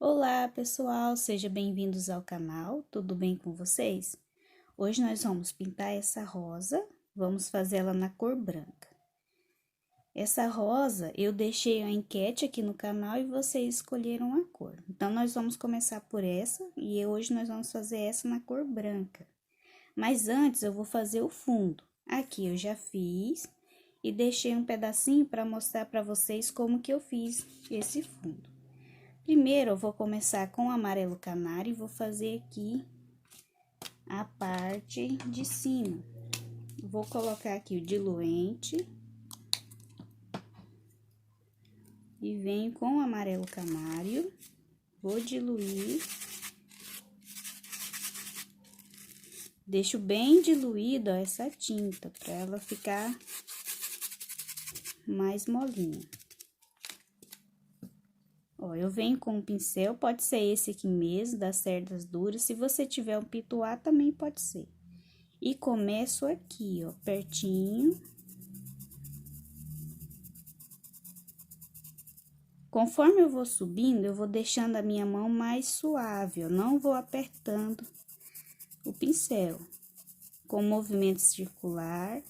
Olá, pessoal, sejam bem-vindos ao canal, tudo bem com vocês? Hoje nós vamos pintar essa rosa, vamos fazer ela na cor branca. Essa rosa eu deixei a enquete aqui no canal e vocês escolheram a cor. Então, nós vamos começar por essa e hoje nós vamos fazer essa na cor branca. Mas antes eu vou fazer o fundo. Aqui eu já fiz e deixei um pedacinho para mostrar para vocês como que eu fiz esse fundo. Primeiro, eu vou começar com o amarelo canário e vou fazer aqui a parte de cima. Vou colocar aqui o diluente. E venho com o amarelo canário, vou diluir. Deixo bem diluída essa tinta, para ela ficar mais molinha. Ó, eu venho com um pincel, pode ser esse aqui mesmo, das cerdas duras. Se você tiver um pituá, também pode ser. E começo aqui, ó, pertinho. Conforme eu vou subindo, eu vou deixando a minha mão mais suave, eu não vou apertando o pincel. Com movimento circular,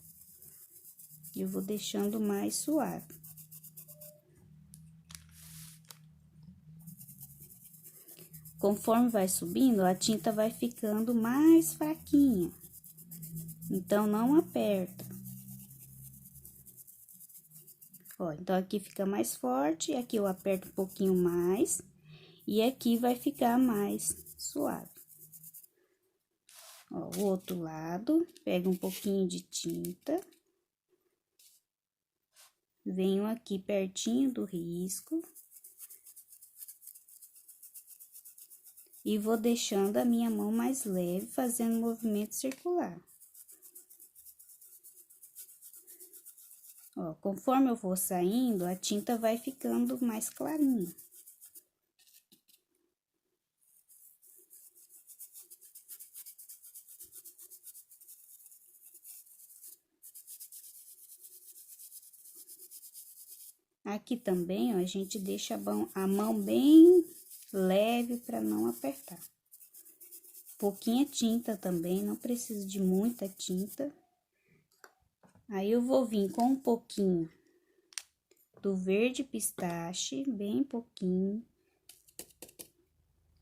eu vou deixando mais suave. Conforme vai subindo, a tinta vai ficando mais fraquinha. Então, não aperta. Ó, então, aqui fica mais forte, aqui eu aperto um pouquinho mais. E aqui vai ficar mais suave. Ó, o outro lado, pega um pouquinho de tinta. Venho aqui pertinho do risco. E vou deixando a minha mão mais leve, fazendo movimento circular. Ó, conforme eu vou saindo, a tinta vai ficando mais clarinha. Aqui também, ó, a gente deixa a mão bem leve para não apertar. Pouquinha tinta também, não precisa de muita tinta. Aí, eu vou vir com um pouquinho do verde pistache, bem pouquinho.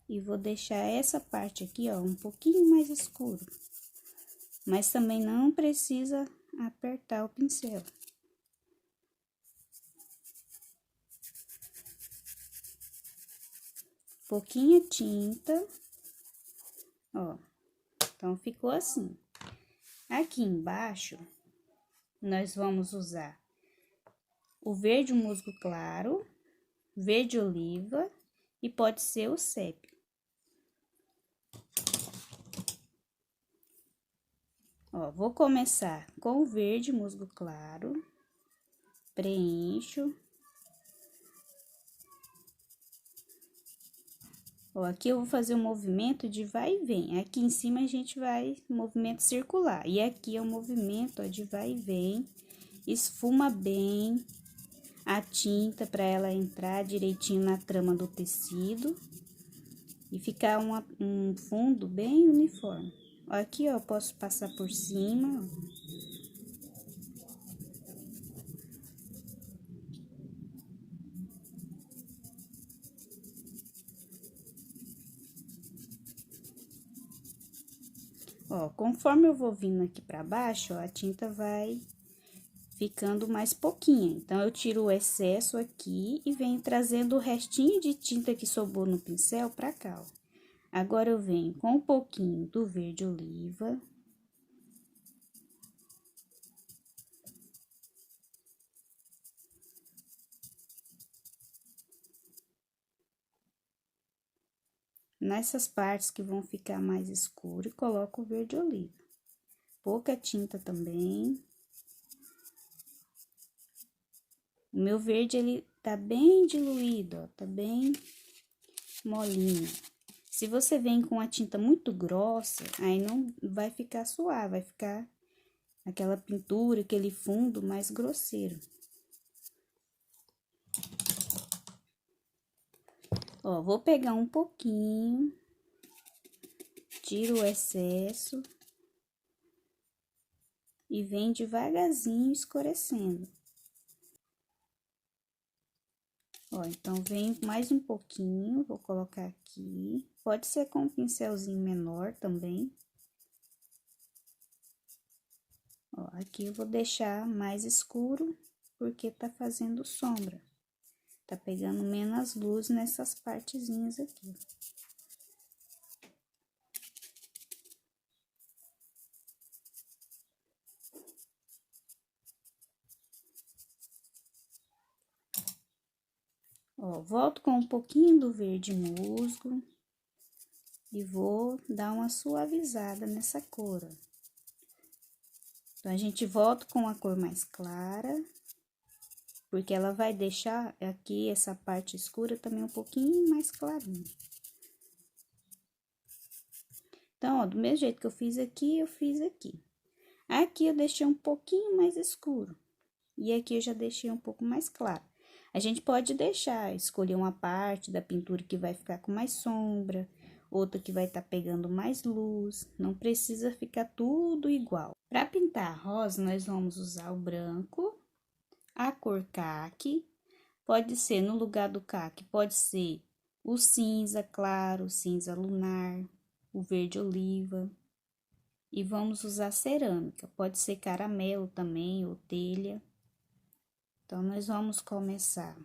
E vou deixar essa parte aqui, ó, um pouquinho mais escuro. Mas também não precisa apertar o pincel. Pouquinha tinta, ó. Então, ficou assim. Aqui embaixo, nós vamos usar o verde musgo claro, verde oliva e pode ser o sépia. Ó, vou começar com o verde musgo claro, preencho. Ó, aqui eu vou fazer um movimento de vai e vem. Aqui em cima a gente vai movimento circular. E aqui é o movimento, ó, de vai e vem. Esfuma bem a tinta para ela entrar direitinho na trama do tecido. E ficar um fundo bem uniforme. Ó, aqui, ó, eu posso passar por cima, ó. Ó, conforme eu vou vindo aqui pra baixo, ó, a tinta vai ficando mais pouquinha. Então, eu tiro o excesso aqui e venho trazendo o restinho de tinta que sobrou no pincel pra cá, ó. Agora, eu venho com um pouquinho do verde oliva. Nessas partes que vão ficar mais escuro, coloco o verde oliva. Pouca tinta também. O meu verde, ele tá bem diluído, ó, tá bem molinho. Se você vem com a tinta muito grossa, aí não vai ficar suave, vai ficar aquela pintura, aquele fundo mais grosseiro. Ó, vou pegar um pouquinho, tiro o excesso e vem devagarzinho escurecendo. Ó, então, vem mais um pouquinho, vou colocar aqui. Pode ser com um pincelzinho menor também. Ó, aqui eu vou deixar mais escuro, porque tá fazendo sombra. Tá pegando menos luz nessas partezinhas aqui. Ó, volto com um pouquinho do verde musgo e vou dar uma suavizada nessa cor, ó. Então, a gente volta com a cor mais clara, porque ela vai deixar aqui essa parte escura também um pouquinho mais clarinha. Então, ó, do mesmo jeito que eu fiz aqui, eu fiz aqui. Aqui eu deixei um pouquinho mais escuro, e aqui eu já deixei um pouco mais claro. A gente pode deixar, escolher uma parte da pintura que vai ficar com mais sombra, outra que vai estar pegando mais luz, não precisa ficar tudo igual. Para pintar a rosa, nós vamos usar o branco, a cor caque, pode ser no lugar do caque, pode ser o cinza claro, o cinza lunar, o verde oliva. E vamos usar cerâmica, pode ser caramelo também, ou telha. Então, nós vamos começar.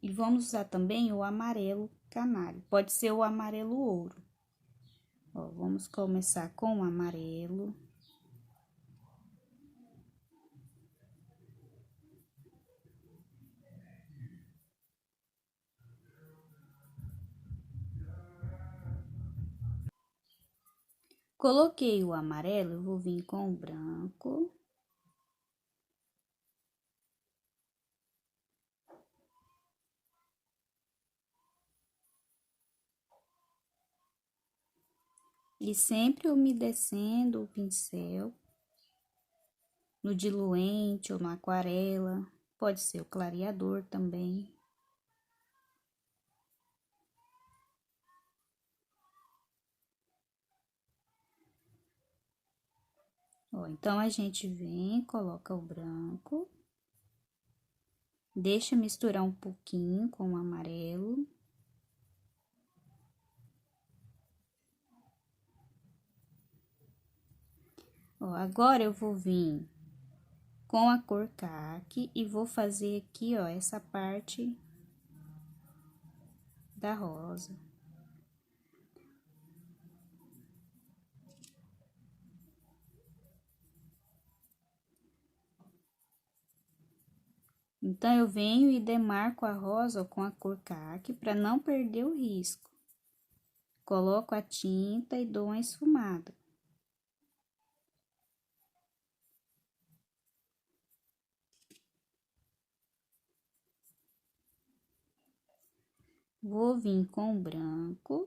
E vamos usar também o amarelo canário, pode ser o amarelo ouro. Ó, vamos começar com o amarelo. Coloquei o amarelo, eu vou vir com o branco. E sempre umedecendo o pincel no diluente ou na aquarela, pode ser o clareador também. Ó, então, a gente vem, coloca o branco, deixa misturar um pouquinho com o amarelo. Ó, agora eu vou vir com a cor caque e vou fazer aqui, ó, essa parte da rosa. Então, eu venho e demarco a rosa com a cor caque para não perder o risco. Coloco a tinta e dou uma esfumada. Vou vir com o branco.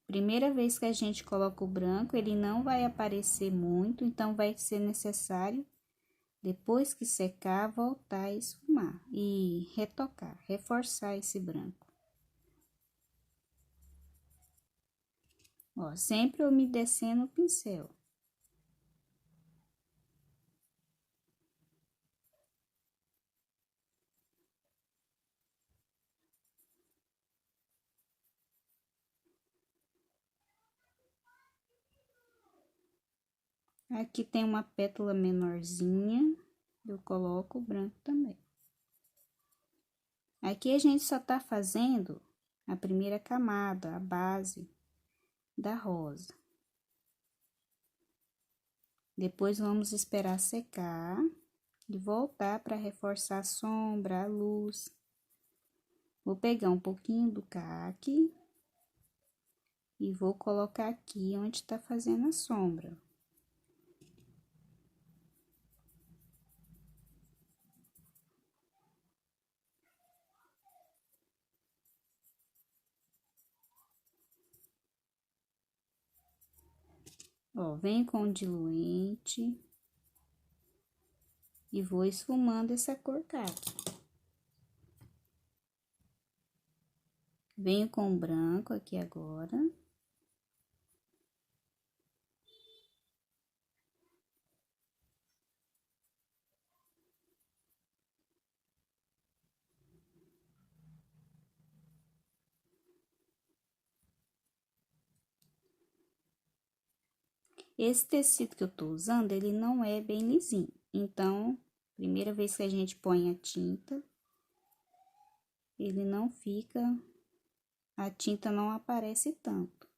Primeira vez que a gente coloca o branco, ele não vai aparecer muito, então vai ser necessário, depois que secar, voltar a esfumar e retocar, reforçar esse branco. Ó, sempre umedecendo o pincel. Aqui tem uma pétala menorzinha, eu coloco o branco também. Aqui a gente só tá fazendo a primeira camada, a base da rosa. Depois, vamos esperar secar e voltar para reforçar a sombra, a luz. Vou pegar um pouquinho do caque e vou colocar aqui onde tá fazendo a sombra. Ó, venho com o diluente e vou esfumando essa cor caque. Venho com o branco aqui agora. Esse tecido que eu tô usando, ele não é bem lisinho. Então, primeira vez que a gente põe a tinta, ele não fica, a tinta não aparece tanto.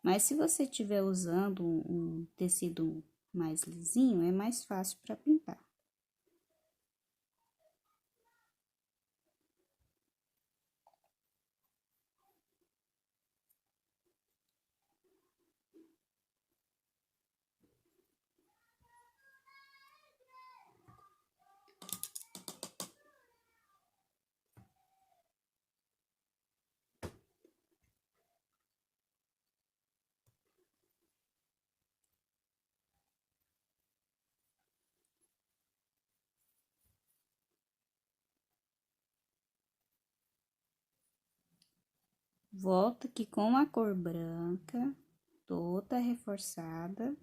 Mas se você estiver usando um tecido mais lisinho, é mais fácil para pintar. Volto aqui com a cor branca, toda reforçada.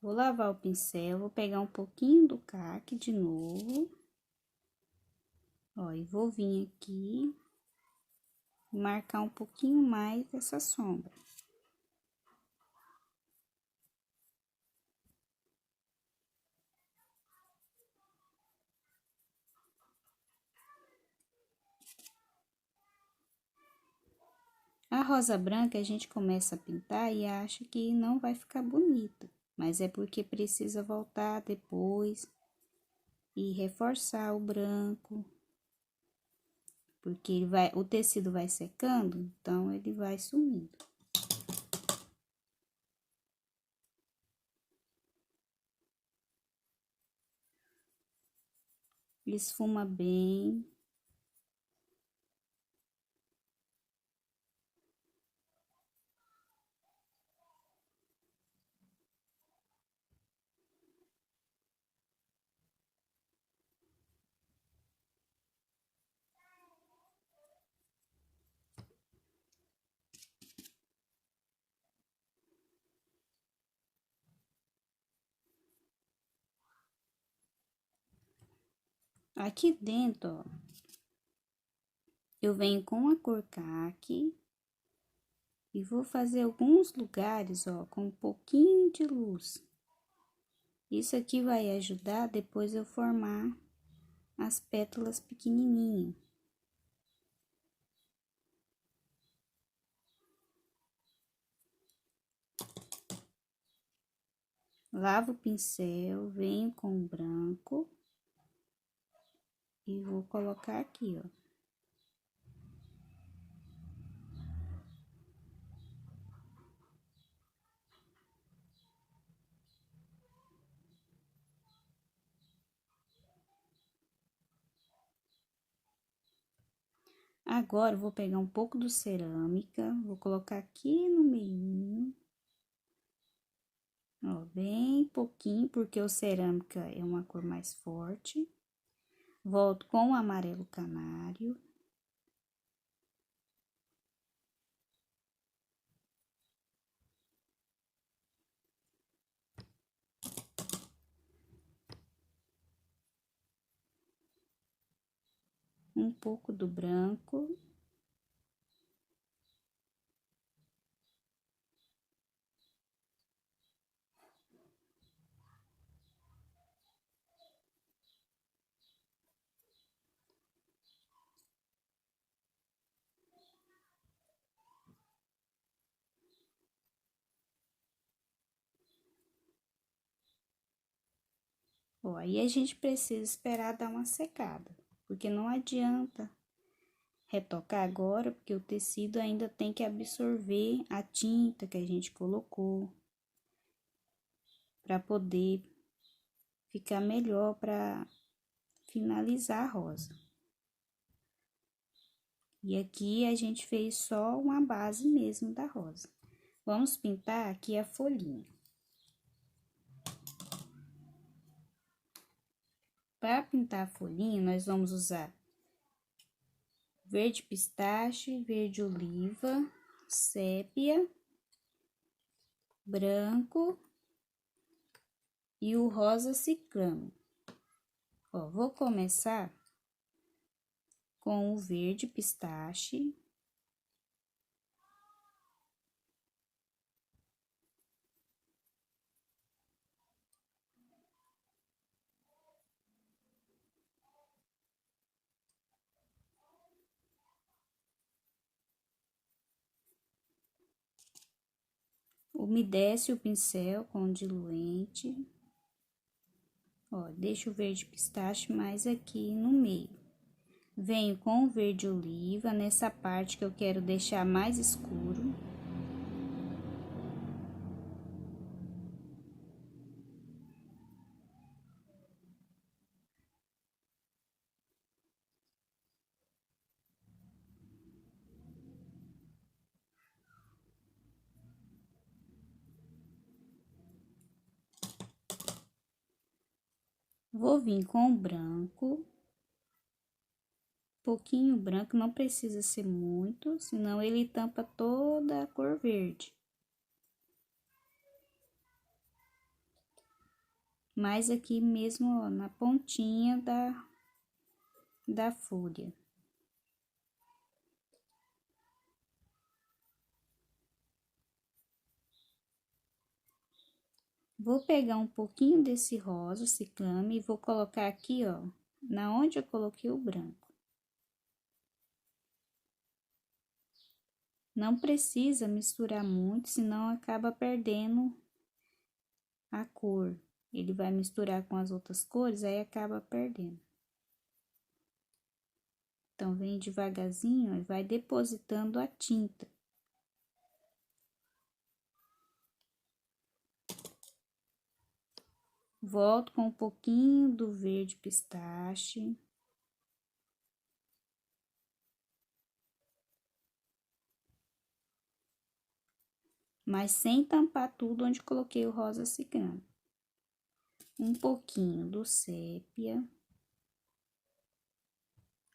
Vou lavar o pincel, vou pegar um pouquinho do caque de novo. Ó, e vou vir aqui e marcar um pouquinho mais essa sombra. A rosa branca a gente começa a pintar e acha que não vai ficar bonita, mas é porque precisa voltar depois e reforçar o branco, porque o tecido vai secando, então ele vai sumindo. Esfuma bem. Aqui dentro, ó, eu venho com a cor caque e vou fazer alguns lugares, ó, com um pouquinho de luz. Isso aqui vai ajudar depois eu formar as pétalas pequenininhas. Lavo o pincel, venho com o branco e vou colocar aqui, ó. Agora, eu vou pegar um pouco do cerâmica, vou colocar aqui no meio. Ó, bem pouquinho, porque o cerâmica é uma cor mais forte. Volto com o amarelo canário. Um pouco do branco. Ó, aí a gente precisa esperar dar uma secada, porque não adianta retocar agora, porque o tecido ainda tem que absorver a tinta que a gente colocou, para poder ficar melhor para finalizar a rosa. E aqui a gente fez só uma base mesmo da rosa. Vamos pintar aqui a folhinha. Para pintar a folhinha, nós vamos usar verde pistache, verde oliva, sépia, branco e o rosa ciclame. Ó, vou começar com o verde pistache. Umedece o pincel com diluente. Ó, deixa o verde pistache mais aqui no meio. Venho com o verde oliva nessa parte que eu quero deixar mais escuro. Vou vir com o branco. Pouquinho branco, não precisa ser muito, senão ele tampa toda a cor verde. Mas aqui mesmo, ó, na pontinha da folha. Vou pegar um pouquinho desse rosa ciclame e vou colocar aqui, ó, na onde eu coloquei o branco. Não precisa misturar muito, senão acaba perdendo a cor. Ele vai misturar com as outras cores, aí acaba perdendo. Então, vem devagarzinho e vai depositando a tinta. Volto com um pouquinho do verde pistache. Mas sem tampar tudo onde coloquei o rosa ciclame. Um pouquinho do sépia.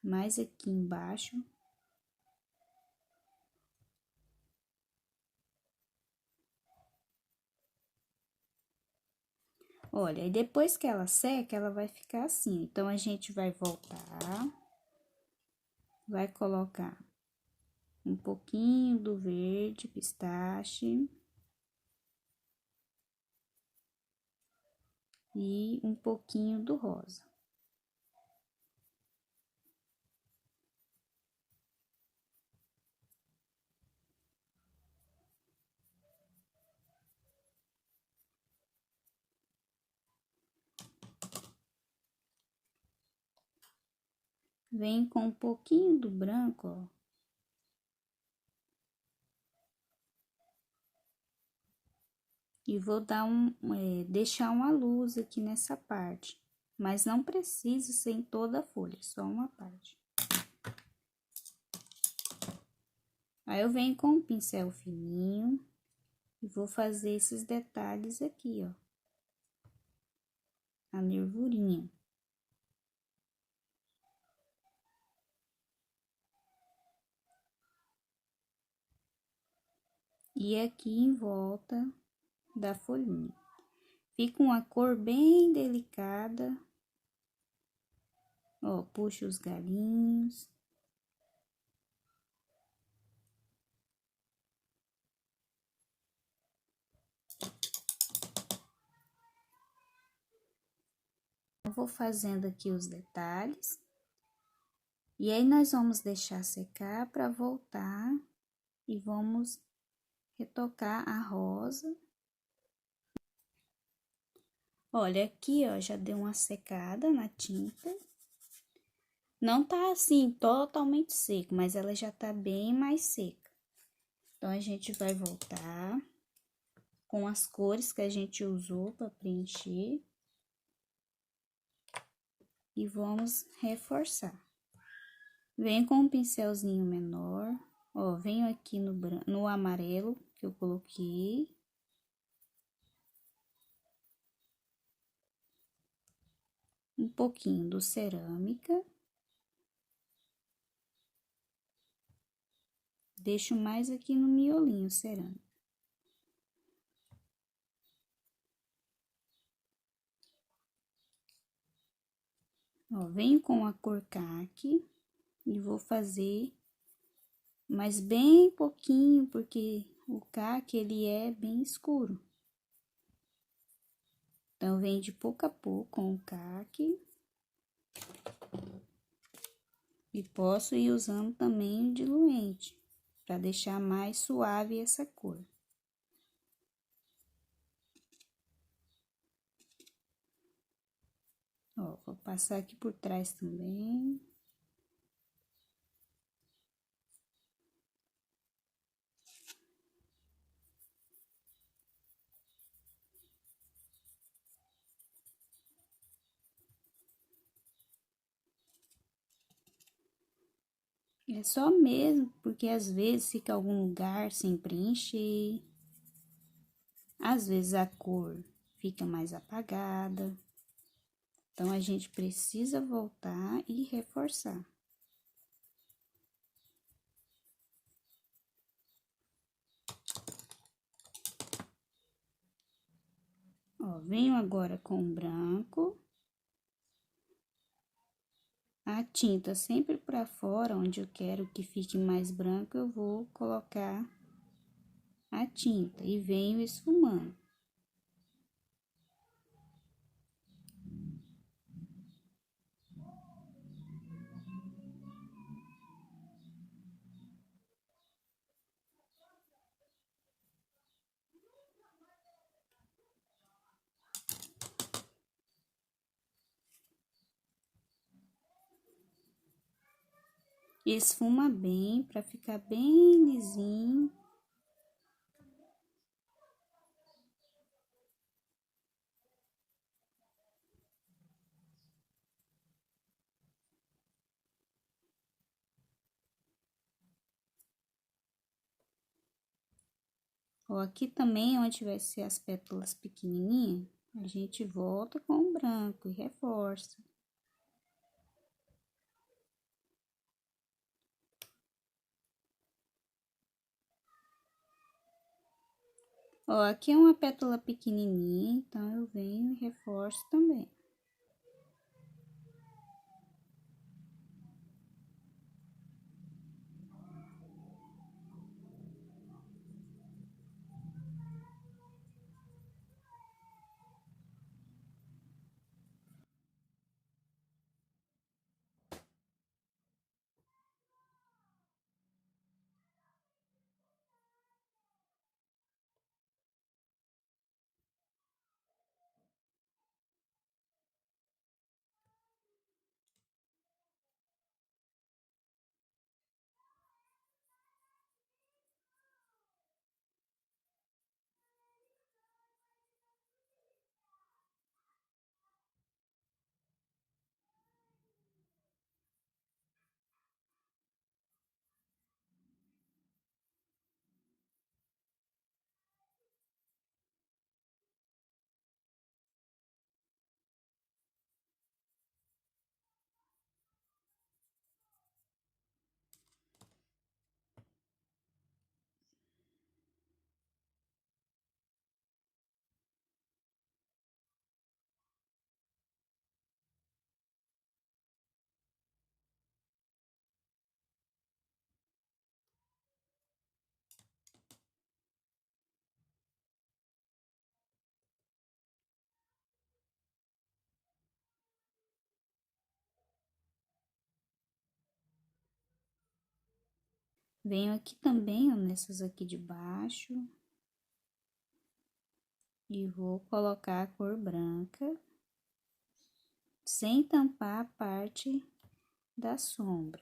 Mais aqui embaixo. Olha, e depois que ela seca, ela vai ficar assim. Então, a gente vai voltar. Vai colocar um pouquinho do verde pistache. E um pouquinho do rosa. Vem com um pouquinho do branco, ó. E vou dar deixar uma luz aqui nessa parte. Mas não precisa ser em toda a folha, só uma parte. Aí, eu venho com um pincel fininho e vou fazer esses detalhes aqui, ó. A nervurinha. E aqui em volta da folhinha. Fica uma cor bem delicada. Ó, puxa os galinhos. Eu vou fazendo aqui os detalhes. E aí, nós vamos deixar secar para voltar e vamos retocar a rosa. Olha, aqui, ó, já deu uma secada na tinta. Não tá assim totalmente seco, mas ela já tá bem mais seca. Então, a gente vai voltar com as cores que a gente usou para preencher. E vamos reforçar. Venho com um pincelzinho menor, ó, venho aqui no amarelo que eu coloquei. Um pouquinho do cerâmica. Deixo mais aqui no miolinho cerâmica. Ó, venho com a cor caqui e vou fazer, mas bem pouquinho, porque o caqui ele é bem escuro. Então, venho de pouco a pouco com o caqui. E posso ir usando também o diluente, para deixar mais suave essa cor. Ó, vou passar aqui por trás também. É só mesmo, porque às vezes fica algum lugar sem preencher. Às vezes a cor fica mais apagada. Então, a gente precisa voltar e reforçar. Ó, venho agora com o branco. A tinta sempre para fora, onde eu quero que fique mais branco, eu vou colocar a tinta e venho esfumando. Esfuma bem para ficar bem lisinho. Ó, aqui também, onde vai ser as pétalas pequenininhas, a gente volta com o branco e reforça. Ó, aqui é uma pétala pequenininha, então eu venho e reforço também. Venho aqui também, ó, nessas aqui de baixo. E vou colocar a cor branca, sem tampar a parte da sombra.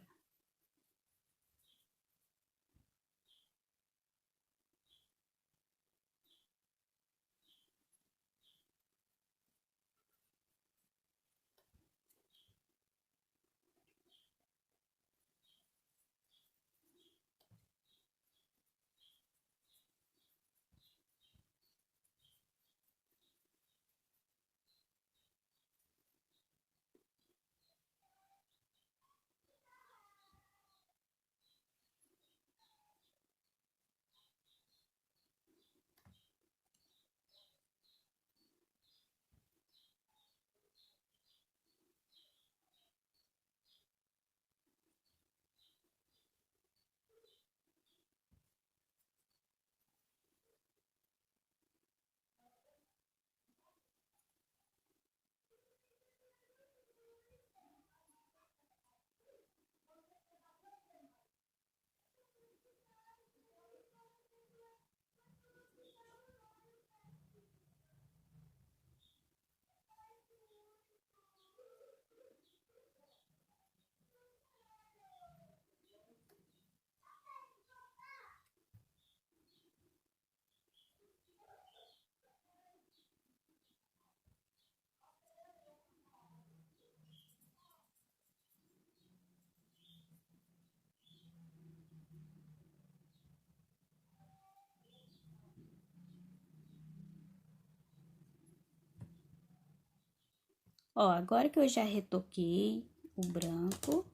Ó, agora que eu já retoquei o branco,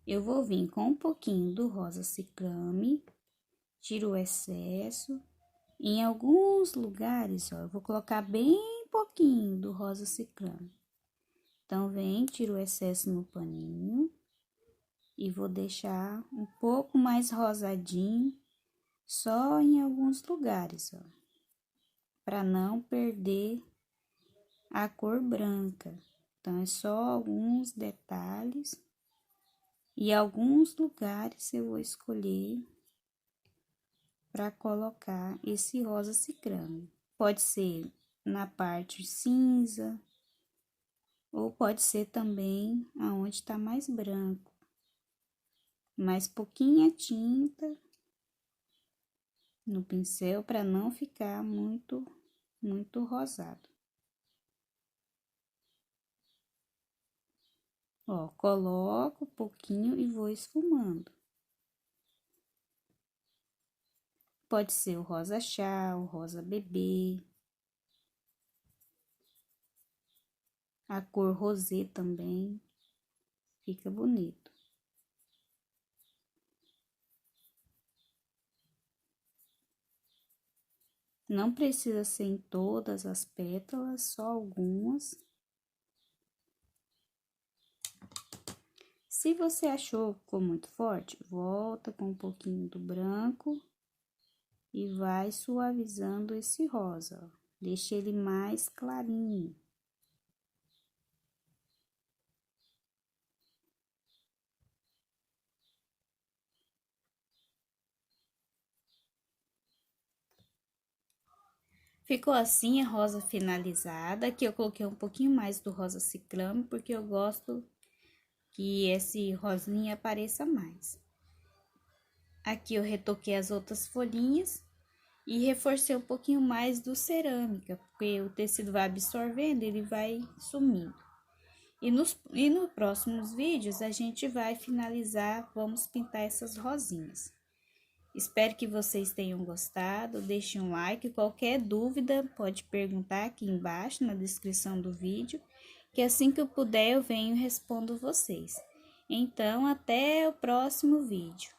eu vou vir com um pouquinho do rosa ciclame, tiro o excesso. Em alguns lugares, ó, eu vou colocar bem pouquinho do rosa ciclame. Então, vem, tiro o excesso no paninho e vou deixar um pouco mais rosadinho, só em alguns lugares, ó, para não perder a cor branca. Então, é só alguns detalhes e alguns lugares eu vou escolher para colocar esse rosa ciclame. Pode ser na parte cinza, ou pode ser também aonde tá mais branco. Mais pouquinha tinta no pincel para não ficar muito rosado. Ó, coloco um pouquinho e vou esfumando. Pode ser o rosa chá, o rosa bebê. A cor rosé também fica bonito. Não precisa ser em todas as pétalas, só algumas. Se você achou que ficou muito forte, volta com um pouquinho do branco e vai suavizando esse rosa, ó. Deixa ele mais clarinho. Ficou assim a rosa finalizada. Aqui eu coloquei um pouquinho mais do rosa ciclame, porque eu gosto que esse rosinha apareça mais. Aqui eu retoquei as outras folhinhas e reforcei um pouquinho mais do cerâmica, porque o tecido vai absorvendo, ele vai sumindo. E nos próximos vídeos a gente vai finalizar, vamos pintar essas rosinhas. Espero que vocês tenham gostado, deixem um like, qualquer dúvida pode perguntar aqui embaixo na descrição do vídeo, que assim que eu puder eu venho e respondo vocês. Então, até o próximo vídeo.